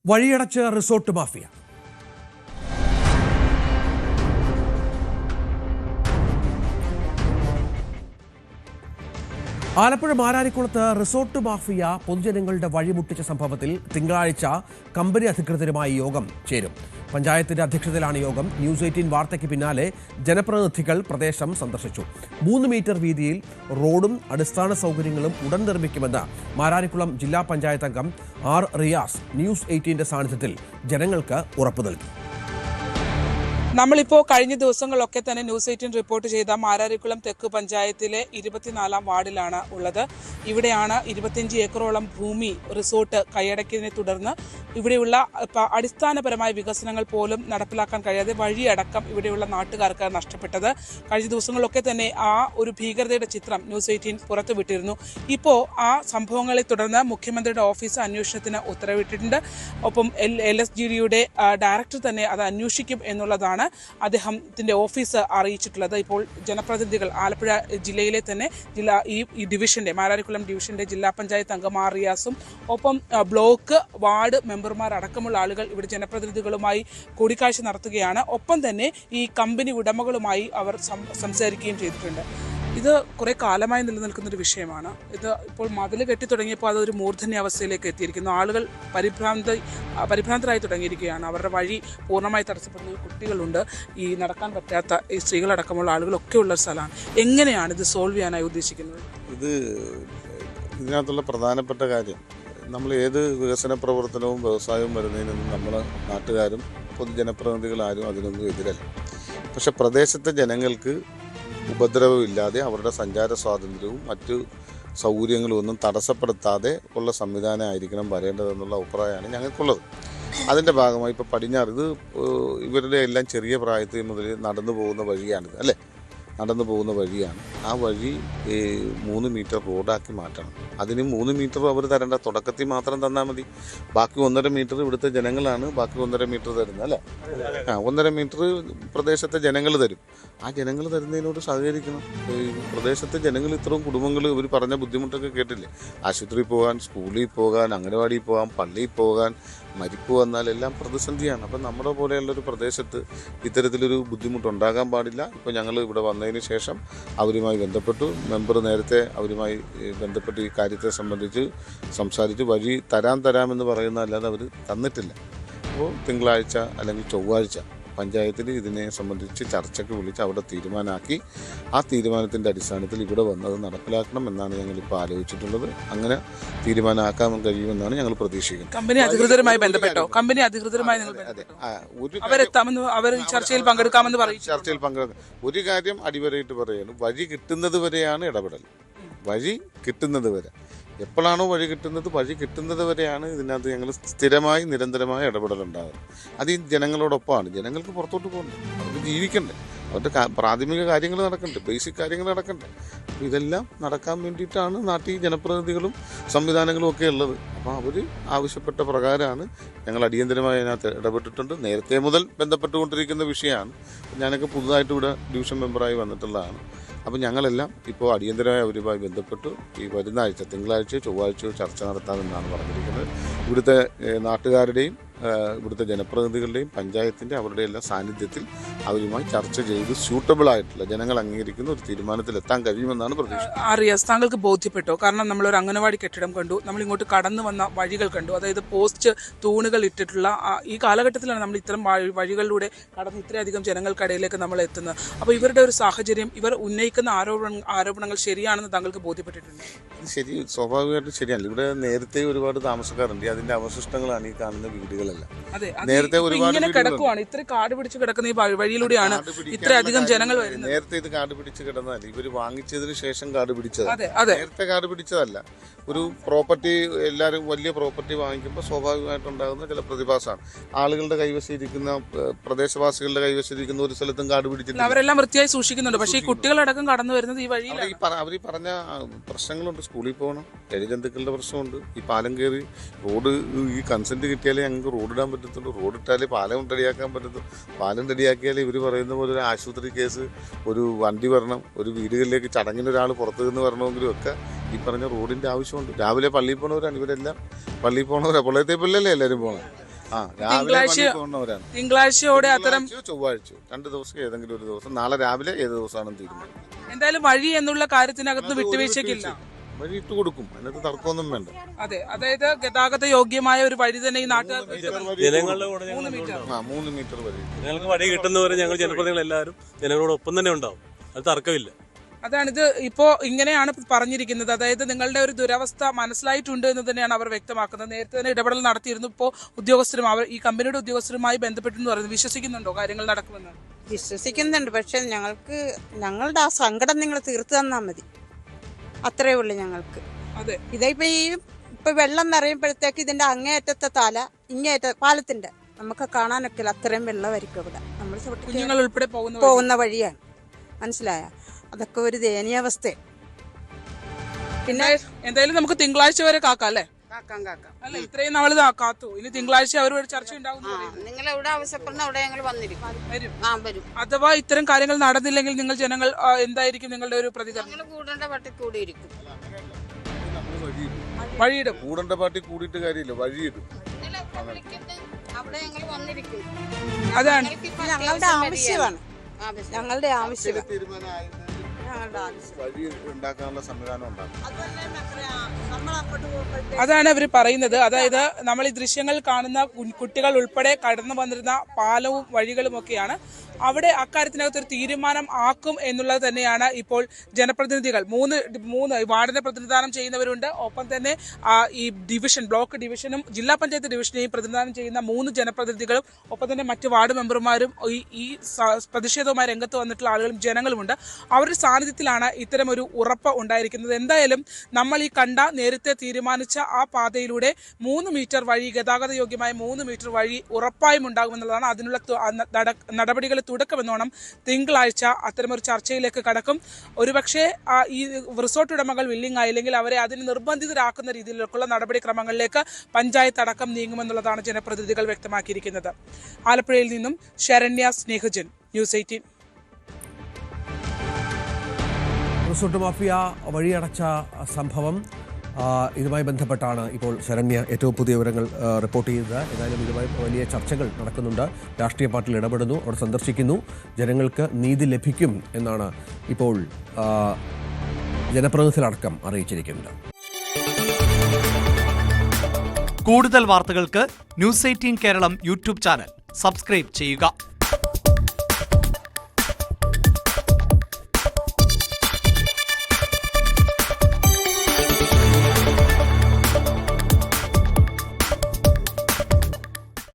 വഴിയടച്ച് resort mafia. Alappuzha മാരാരിക്കുളത്ത് resort mafia പൊതുജനങ്ങളുടെ വഴിമുട്ടിച്ച സംഭവത്തിൽ തിങ്കളാഴ്ച കമ്പനി അധികൃതരുമായി യോഗം ചേരും. പഞ്ചായത്തിന്റെ അധ്യക്ഷതയിലാണ് യോഗം. ന്യൂസ് 18 വാർത്തയ്ക്ക് പിന്നാലെ ജനപ്രതിനിധികൾ പ്രദേശം സന്ദർശിച്ചു. 3 മീറ്റർ വീതിയിൽ റോഡും അടിസ്ഥാന സൗകര്യങ്ങളും ഉടൻ നിർമ്മിക്കുമെന്ന് മാരാരിക്കുളം ജില്ലാ പഞ്ചായത്ത് അംഗം ആർ റിയാസ് ന്യൂസ് 18 സാന്നിധ്യത്തിൽ ജനങ്ങൾക്ക് ഉറപ്പു നൽകി. നമ്മളിപ്പോൾ കഴിഞ്ഞ ദിവസങ്ങളിലൊക്കെ തന്നെ ന്യൂസ് 18 റിപ്പോർട്ട് ചെയ്ത മാരാരിക്കുളം തെക്ക് പഞ്ചായത്തിലെ 24-ാം വാർഡിലാണ് ഉള്ളത്. ഇവിടെയാണ് 25 ഏക്കറോളം ഭൂമി റിസോർട്ട് കൈയടക്കിയതിനെ തുടർന്ന് ഇവിടെയുള്ള അടിസ്ഥാനപരമായ വികസനങ്ങൾ പോലും നടപ്പിലാക്കാൻ കഴിയാതെ വഴിയടക്കം ഇവിടെയുള്ള നാട്ടുകാർക്ക് നഷ്ടപ്പെട്ടത്. കഴിഞ്ഞ ദിവസങ്ങളിലൊക്കെ തന്നെ ആ ഒരു ഭീകരതയുടെ ചിത്രം ന്യൂസ് 18 പുറത്തുവിട്ടിരുന്നു. ഇപ്പോൾ ആ സംഭവങ്ങളെ തുടർന്ന് മുഖ്യമന്ത്രിയുടെ ഓഫീസ് അന്വേഷണത്തിന് ഉത്തരവിട്ടിട്ടുണ്ട്. ഒപ്പം LSGDയുടെ ഡയറക്ടർ തന്നെ അത് അന്വേഷിക്കും എന്നുള്ളതാണ് അദ്ദേഹത്തിന്റെ ഓഫീസ് അറിയിച്ചിട്ടുള്ളത്. ഇപ്പോൾ ജനപ്രതിനിധികൾ ആലപ്പുഴ ജില്ലയിലെ തന്നെ ഈ ഡിവിഷന്റെ മാരാരിക്കുളം ഡിവിഷന്റെ ജില്ലാ പഞ്ചായത്ത് അംഗം ആർ റിയാസും ഒപ്പം ബ്ലോക്ക് വാർഡ് മെമ്പർമാർ അടക്കമുള്ള ആളുകൾ ഇവിടെ ജനപ്രതിനിധികളുമായി കൂടിക്കാഴ്ച നടത്തുകയാണ്. ഒപ്പം തന്നെ ഈ കമ്പനി ഉടമകളുമായി അവർ സംസാരിക്കുകയും ചെയ്തിട്ടുണ്ട്. ഇത് കുറേ കാലമായി നിലനിൽക്കുന്നൊരു വിഷയമാണ്. ഇത് ഇപ്പോൾ മതിൽ കെട്ടിത്തുടങ്ങിയപ്പോൾ അതൊരു മൂർധന്യാവസ്ഥയിലേക്ക് എത്തിയിരിക്കുന്നു. ആളുകൾ പരിഭ്രാന്തരായി തുടങ്ങിയിരിക്കുകയാണ്. അവരുടെ വഴി പൂർണ്ണമായി തടസ്സപ്പെടുന്ന കുട്ടികളുണ്ട്, ഈ നടക്കാൻ പറ്റാത്ത ഈ സ്ത്രീകളടക്കമുള്ള ആളുകളൊക്കെ ഉള്ള സ്ഥലമാണ്. എങ്ങനെയാണ് ഇത് സോൾവ് ചെയ്യാനായി ഉദ്ദേശിക്കുന്നത്? ഇതിനകത്തുള്ള പ്രധാനപ്പെട്ട കാര്യം, നമ്മൾ ഏത് വികസന പ്രവർത്തനവും വ്യവസായവും വരുന്നതിനൊന്നും നമ്മൾ നാട്ടുകാരും പൊതുജനപ്രതിനിധികളാരും അതിനൊന്നും എതിരല്ല. പക്ഷെ പ്രദേശത്തെ ജനങ്ങൾക്ക് ഉപദ്രവമില്ലാതെ അവരുടെ സഞ്ചാര സ്വാതന്ത്ര്യവും മറ്റു സൗകര്യങ്ങളും ഒന്നും തടസ്സപ്പെടുത്താതെ ഉള്ള സംവിധാനമായിരിക്കണം വരേണ്ടതെന്നുള്ള അഭിപ്രായമാണ് ഞങ്ങൾക്കുള്ളത്. അതിൻ്റെ ഭാഗമായി ഇപ്പോൾ പടിഞ്ഞാറ് ഇവരുടെ എല്ലാം ചെറിയ പ്രായത്തിൽ മുതൽ നടന്നു പോകുന്ന വഴിയാണിത്, അല്ലേ? നടന്നു പോകുന്ന വഴിയാണ്. ആ വഴി 3 മീറ്റർ റോഡാക്കി മാറ്റണം. അതിന് 3 മീറ്റർ അവർ തരേണ്ട, തുടക്കത്തിൽ മാത്രം തന്നാൽ മതി. ബാക്കി 1.5 മീറ്റർ ഇവിടുത്തെ ജനങ്ങളാണ് ബാക്കി 1.5 മീറ്റർ തരുന്നത്, അല്ലേ? 1.5 മീറ്റർ പ്രദേശത്തെ ജനങ്ങൾ തരും. ആ ജനങ്ങൾ തരുന്നതിനോട് സഹകരിക്കണം. ഈ പ്രദേശത്തെ ജനങ്ങൾ ഇത്രയും കുടുംബങ്ങൾ ഇവർ പറഞ്ഞ ബുദ്ധിമുട്ടൊക്കെ കേട്ടില്ലേ? ആശുപത്രിയിൽ പോകാൻ, സ്കൂളിൽ പോകാൻ, അംഗനവാടിയിൽ പോകാൻ, പള്ളിയിൽ പോകാൻ, മരിപ്പ് വന്നാൽ എല്ലാം പ്രതിസന്ധിയാണ്. അപ്പം നമ്മുടെ പോലെയുള്ളൊരു പ്രദേശത്ത് ഇത്തരത്തിലൊരു ബുദ്ധിമുട്ടുണ്ടാകാൻ പാടില്ല. ഇപ്പോൾ ഞങ്ങൾ ഇവിടെ വന്നതിന് ശേഷം അവരുമായി ബന്ധപ്പെട്ടു. മെമ്പർ നേരത്തെ അവരുമായി ബന്ധപ്പെട്ട് ഈ കാര്യത്തെ സംബന്ധിച്ച് സംസാരിച്ച് വഴി തരാമെന്ന് പറയുന്നതല്ലാതെ അവർ തന്നിട്ടില്ല. അപ്പോൾ തിങ്കളാഴ്ച അല്ലെങ്കിൽ ചൊവ്വാഴ്ച പഞ്ചായത്തിൽ ഇതിനെ സംബന്ധിച്ച് ചർച്ചയ്ക്ക് വിളിച്ച് അവിടെ തീരുമാനമാക്കി ആ തീരുമാനത്തിൻ്റെ അടിസ്ഥാനത്തിൽ ഇവിടെ വന്നത് നടപ്പിലാക്കണം എന്നാണ് ഞങ്ങളിപ്പോൾ ആലോചിച്ചിട്ടുള്ളത്. അങ്ങനെ തീരുമാനമാക്കാൻ കഴിയുമെന്നാണ് ഞങ്ങൾ പ്രതീക്ഷിക്കുന്നത്. കമ്പനി അധികൃതരുമായി ബന്ധപ്പെട്ടോ? കമ്പനി അധികൃതരുമായി ചർച്ചയിൽ പങ്കെടുക്കാമെന്ന് പറയും. ചർച്ചയിൽ പങ്കെടുക്കാം. ഒരു കാര്യം അടിവരയിട്ട് പറയുന്നു, വഴി കിട്ടുന്നത് വരെയാണ് ഇടപെടൽ. വഴി കിട്ടുന്നത് വരെ, എപ്പോഴാണോ വഴി കിട്ടുന്നത് വരെയാണ് ഇതിനകത്ത് ഞങ്ങൾ സ്ഥിരമായി നിരന്തരമായ ഇടപെടലുണ്ടാകുന്നത്. അത് ഈ ജനങ്ങളോടൊപ്പമാണ്. ജനങ്ങൾക്ക് പുറത്തോട്ട് പോകണ്ടേ, അവർക്ക് ജീവിക്കണ്ടേ, അവരുടെ പ്രാഥമിക കാര്യങ്ങൾ നടക്കണ്ടേ, ബേസിക് കാര്യങ്ങൾ നടക്കണ്ടേ. അപ്പോൾ ഇതെല്ലാം നടക്കാൻ വേണ്ടിയിട്ടാണ് നാട്ടിൽ ജനപ്രതിനിധികളും സംവിധാനങ്ങളും ഒക്കെ ഉള്ളത്. അപ്പോൾ അവർ ആവശ്യപ്പെട്ട പ്രകാരമാണ് ഞങ്ങൾ അടിയന്തരമായി അതിനകത്ത് ഇടപെട്ടിട്ടുണ്ട്. നേരത്തെ മുതൽ ബന്ധപ്പെട്ടുകൊണ്ടിരിക്കുന്ന വിഷയമാണ്. ഞാനൊക്കെ പുതുതായിട്ട് ഇവിടെ ഡിവിഷൻ മെമ്പറായി വന്നിട്ടുള്ളതാണ്. അപ്പോൾ ഞങ്ങളെല്ലാം ഇപ്പോൾ അടിയന്തരമായി അവരുമായി ബന്ധപ്പെട്ടു ഈ വരുന്ന ആഴ്ച തിങ്കളാഴ്ചയോ ചൊവ്വാഴ്ചയോ ചർച്ച നടത്താമെന്നാണ് പറഞ്ഞിരിക്കുന്നത്. ഇവിടുത്തെ നാട്ടുകാരുടെയും ഇവിടുത്തെ ജനപ്രതിനിധികളുടെയും പഞ്ചായത്തിൻ്റെ അവരുടെ എല്ലാം സാന്നിധ്യത്തിൽ അവരുമായി ചർച്ച ചെയ്ത് സ്യൂട്ടബിൾ ആയിട്ടുള്ള ജനങ്ങൾ അംഗീകരിക്കുന്ന ഒരു തീരുമാനത്തിലെത്താൻ കഴിയുമെന്നാണ് പ്രതീക്ഷ. അറിയാം, താങ്കൾക്ക് ബോധ്യപ്പെട്ടോ? കാരണം നമ്മളൊരു അംഗനവാടി കെട്ടിടം കണ്ടു, നമ്മളിങ്ങോട്ട് കടന്നു വന്ന വഴികൾ കണ്ടു, അതായത് പോസ്റ്റ് തൂണുകൾ ഇട്ടിട്ടുള്ള ഈ കാലഘട്ടത്തിലാണ് നമ്മൾ ഇത്തരം വഴികളിലൂടെ കടന്ന് ഇത്രയധികം ജനങ്ങൾക്കിടയിലേക്ക് നമ്മൾ എത്തുന്നത്. അപ്പോൾ ഇവരുടെ ഒരു സാഹചര്യം, ഇവർ ഉന്നയിക്കുന്ന ആരോപണങ്ങൾ ശരിയാണെന്ന് താങ്കൾക്ക് ബോധ്യപ്പെട്ടിട്ടുണ്ട്? ഇത് ശരി, സ്വാഭാവികമായിട്ടും ശരിയല്ല. ഇവിടെ നേരത്തെ ഒരുപാട് താമസക്കാരുണ്ട്. അതിൻ്റെ അവശിഷ്ടങ്ങളാണ് ഈ കാണുന്ന വീടുകൾ. നേരത്തെ ഒരുപാട് കിടക്കുവാണ്, ഇത്ര കാട് പിടിച്ച് കിടക്കുന്ന ഈ വഴിയിലൂടെയാണ് ഇത്രയധികം ജനങ്ങൾ വരുന്നത്. നേരത്തെ ഇത് കാട് പിടിച്ച് കിടന്നതല്ല, ഇവര് വാങ്ങിച്ചതിന് ശേഷം കാട് പിടിച്ചതാണ്. നേരത്തെ കാട് പിടിച്ചതല്ല. ഒരു പ്രോപ്പർട്ടി, എല്ലാവരും വലിയ പ്രോപ്പർട്ടി വാങ്ങിക്കുമ്പോൾ സ്വാഭാവികമായിട്ടുണ്ടാകുന്ന ചില പ്രതിഭാസമാണ്. ആളുകളുടെ കൈവശിരിക്കുന്ന, പ്രദേശവാസികളുടെ കൈവശിരിക്കുന്ന ഒരു സ്ഥലത്തും കാട് പിടിച്ചിട്ടില്ല. അവരെല്ലാം വൃത്തിയായി സൂക്ഷിക്കുന്നുണ്ട്. പക്ഷേ ഈ കുട്ടികളടക്കം കടന്നു വരുന്നത് ഈ വഴിയിൽ. അവർ പറഞ്ഞ പ്രശ്നങ്ങളുണ്ട്. സ്കൂളിൽ പോകണം, എഴുജന്തുക്കളുടെ പ്രശ്നമുണ്ട്. ഈ പാലം കയറി റോഡ്, ഈ കൺസെന്റ് കിട്ടിയാലേ ഞങ്ങൾക്ക് റോഡ് ഇടാൻ പറ്റത്തുള്ളൂ. റോഡ് ഇട്ടാലേ പാലം റെഡിയാക്കാൻ പറ്റത്തുള്ളൂ. പാലം റെഡിയാക്കിയാലേ ഇവർ പറയുന്ന പോലെ ഒരു ആശുപത്രി കേസ്, ഒരു വണ്ടി വരണം, ഒരു വീടുകളിലേക്ക് ചടങ്ങിനൊരാൾ പുറത്തു നിന്ന് വരണമെങ്കിലും ഒക്കെ ഈ പറഞ്ഞ റോഡിൻ്റെ ആവശ്യമുണ്ട്. രാവിലെ പള്ളിയിൽ പോണവരാണ് ഇവരെല്ലാം. പള്ളിയിൽ പോണവരാണ്, പൊള്ളയത്തെ പള്ളിയല്ലേ എല്ലാവരും പോകണം. ആ രാവിലെ പണിക്ക് പോകുന്നവരാണ്. തിങ്കളാഴ്ചയോടെ അത്തരം ചൊവ്വാഴ്ച 2 ദിവസം ഏതെങ്കിലും ഒരു ദിവസം, നാളെ രാവിലെ ഏത് ദിവസമാണെന്ന് തീരുമാനിക്കും. എന്തായാലും വഴി എന്നുള്ള കാര്യത്തിനകത്ത് വിട്ടുവീഴ്ചയ്ക്കില്ല. വഴി ഇട്ട് കൊടുക്കും, അതിനകത്ത് തർക്കമൊന്നും വേണ്ട. അതെ, അതായത് ഗതാഗത യോഗ്യമായ ഒരു വഴി തന്നെ ഈ നാട്ടുകാർ ജനങ്ങളുടെ കൂടെ 3 മീറ്റർ വഴി ഞങ്ങൾക്ക് വഴി കിട്ടുന്നവരെ ഞങ്ങൾ ജനപ്രതിനിധികൾ എല്ലാവരും ജനങ്ങളോടൊപ്പം തന്നെ ഉണ്ടാവും, അത് തർക്കമില്ല. അതാണിത്. ഇപ്പോ ഇങ്ങനെയാണ് പറഞ്ഞിരിക്കുന്നത്. അതായത് നിങ്ങളുടെ ഒരു ദുരവസ്ഥ മനസ്സിലായിട്ടുണ്ട് എന്ന് തന്നെയാണ് അവർ വ്യക്തമാക്കുന്നത്. നേരത്തെ തന്നെ ഇടപെടൽ നടത്തിയിരുന്നു. ഇപ്പോൾ ഉദ്യോഗസ്ഥരും അവർ ഈ കമ്പനിയുടെ ഉദ്യോഗസ്ഥരുമായി ബന്ധപ്പെട്ടെന്ന് പറയുന്നത് വിശ്വസിക്കുന്നുണ്ടോ കാര്യങ്ങൾ നടക്കുമെന്ന്? വിശ്വസിക്കുന്നുണ്ട്. പക്ഷെ ഞങ്ങളുടെ ആ സങ്കടം നിങ്ങൾ തീർത്തു തന്നാൽ മതി, അത്രേ ഉള്ളൂ ഞങ്ങൾക്ക്. അതെ, ഇപ്പൊ വെള്ളം നിറയുമ്പോഴത്തേക്ക് ഇതിന്റെ അങ്ങേയറ്റത്തെ തല ഇങ്ങേയറ്റ പാലത്തിന്റെ നമുക്ക് കാണാനൊക്കെ അത്രയും വെള്ളമായിരിക്കും ഇവിടെ. നമ്മൾ കുഞ്ഞുങ്ങൾ ഉൾപ്പെടെ പോകുന്ന വഴിയാണ്, മനസ്സിലായ? അതൊക്കെ ഒരു ദയനീയാവസ്ഥ. പിന്നെ എന്തായാലും നമുക്ക് തിങ്കളാഴ്ച വരെ കാക്കാം അല്ലേ? അല്ല, ഇത്രയും നാള് കാത്തു. ഇനി തിങ്കളാഴ്ച അവരോട് ചർച്ച ഉണ്ടാവും. നിങ്ങൾ എവിടെ ആവശ്യപ്പെടുന്ന അവിടെ ഞങ്ങൾ വരും. അഥവാ ഇത്തരം കാര്യങ്ങൾ നടന്നില്ലെങ്കിൽ നിങ്ങൾ ജനങ്ങൾ എന്തായിരിക്കും നിങ്ങളുടെ ഒരു പ്രതികരണം? കൂടേണ്ട പട്ടി കൂടിയിരിക്കും, വഴിയിടും. കൂടേണ്ട പാർട്ടി കൂടിയിട്ട് കാര്യമില്ല, വഴിയിടും. അവിടെ ഞങ്ങൾ വന്നിരിക്കും. അതാണ് ഞങ്ങളുടെ ആവശ്യമാണ്, ഞങ്ങളുടെ ആവശ്യം. വഴി ഉണ്ടാക്കാനുള്ള സംവിധാനം ഉണ്ടാകും. അതാണ് അവർ പറയുന്നത്. അതായത് നമ്മൾ ഈ ദൃശ്യങ്ങൾ കാണുന്ന കുട്ടികൾ ഉൾപ്പെടെ കടന്നു വന്നിരുന്ന പാലവും വഴികളും ഒക്കെയാണ്. അവിടെ അക്കാര്യത്തിനകത്ത് ഒരു തീരുമാനം ആക്കും എന്നുള്ളത് തന്നെയാണ് ഇപ്പോൾ ജനപ്രതിനിധികൾ മൂന്ന് വാർഡിനെ പ്രതിനിധാനം ചെയ്യുന്നവരുണ്ട്. ഒപ്പം തന്നെ ഈ ബ്ലോക്ക് ഡിവിഷനും ജില്ലാ പഞ്ചായത്ത് ഡിവിഷനെയും പ്രതിനിധാനം ചെയ്യുന്ന 3 ജനപ്രതിനിധികളും ഒപ്പം തന്നെ മറ്റ് വാർഡ് മെമ്പർമാരും ഈ പ്രതിഷേധവുമായി രംഗത്ത് വന്നിട്ടുള്ള ആളുകളും ജനങ്ങളുമുണ്ട്. അവരുടെ സാന്നിധ്യത്തിലാണ് ഇത്തരമൊരു ഉറപ്പ് ഉണ്ടായിരിക്കുന്നത്. എന്തായാലും നമ്മൾ ഈ കണ്ട നേരത്തെ തീരുമാനിച്ച ആ പാതയിലൂടെ 3 മീറ്റർ വഴി, ഗതാഗത യോഗ്യമായ 3 മീറ്റർ വഴി ഉറപ്പായും ഉണ്ടാകുമെന്നുള്ളതാണ്. അതിനുള്ള നടപടികൾ തുടക്കമെന്നോണം തിങ്കളാഴ്ച അത്തരമൊരു ചർച്ചയിലേക്ക് കടക്കും. ഒരുപക്ഷെ ഈ റിസോർട്ട് ഉടമകൾ വില്ലിങ് ആയില്ലെങ്കിൽ അവരെ അതിന് നിർബന്ധിതരാക്കുന്ന രീതിയിലേക്കുള്ള നടപടിക്രമങ്ങളിലേക്ക് പഞ്ചായത്ത് അടക്കം നീങ്ങുമെന്നുള്ളതാണ് ജനപ്രതിനിധികൾ വ്യക്തമാക്കിയിരിക്കുന്നത്. ആലപ്പുഴയിൽ നിന്നും Saranya Snehajan, news 18. Resort mafia വഴിയടച്ച സംഭവം, ഇതുമായി ബന്ധപ്പെട്ടാണ് ഇപ്പോൾ ശരണ്യ ഏറ്റവും പുതിയ വിവരങ്ങൾ റിപ്പോർട്ട് ചെയ്തത്. ഏതായാലും ഇതുമായി വലിയ ചർച്ചകൾ നടക്കുന്നുണ്ട്. രാഷ്ട്രീയ പാർട്ടികൾ ഇടപെടുന്നു, അവിടെ സന്ദർശിക്കുന്നു. ജനങ്ങൾക്ക് നീതി ലഭിക്കും എന്നാണ് ഇപ്പോൾ ജനപ്രതിനിധികളടക്കം അറിയിച്ചിരിക്കുന്നത്. കൂടുതൽ വാർത്തകൾക്ക് news 18 Keralam YouTube channel subscribe ചെയ്യുക.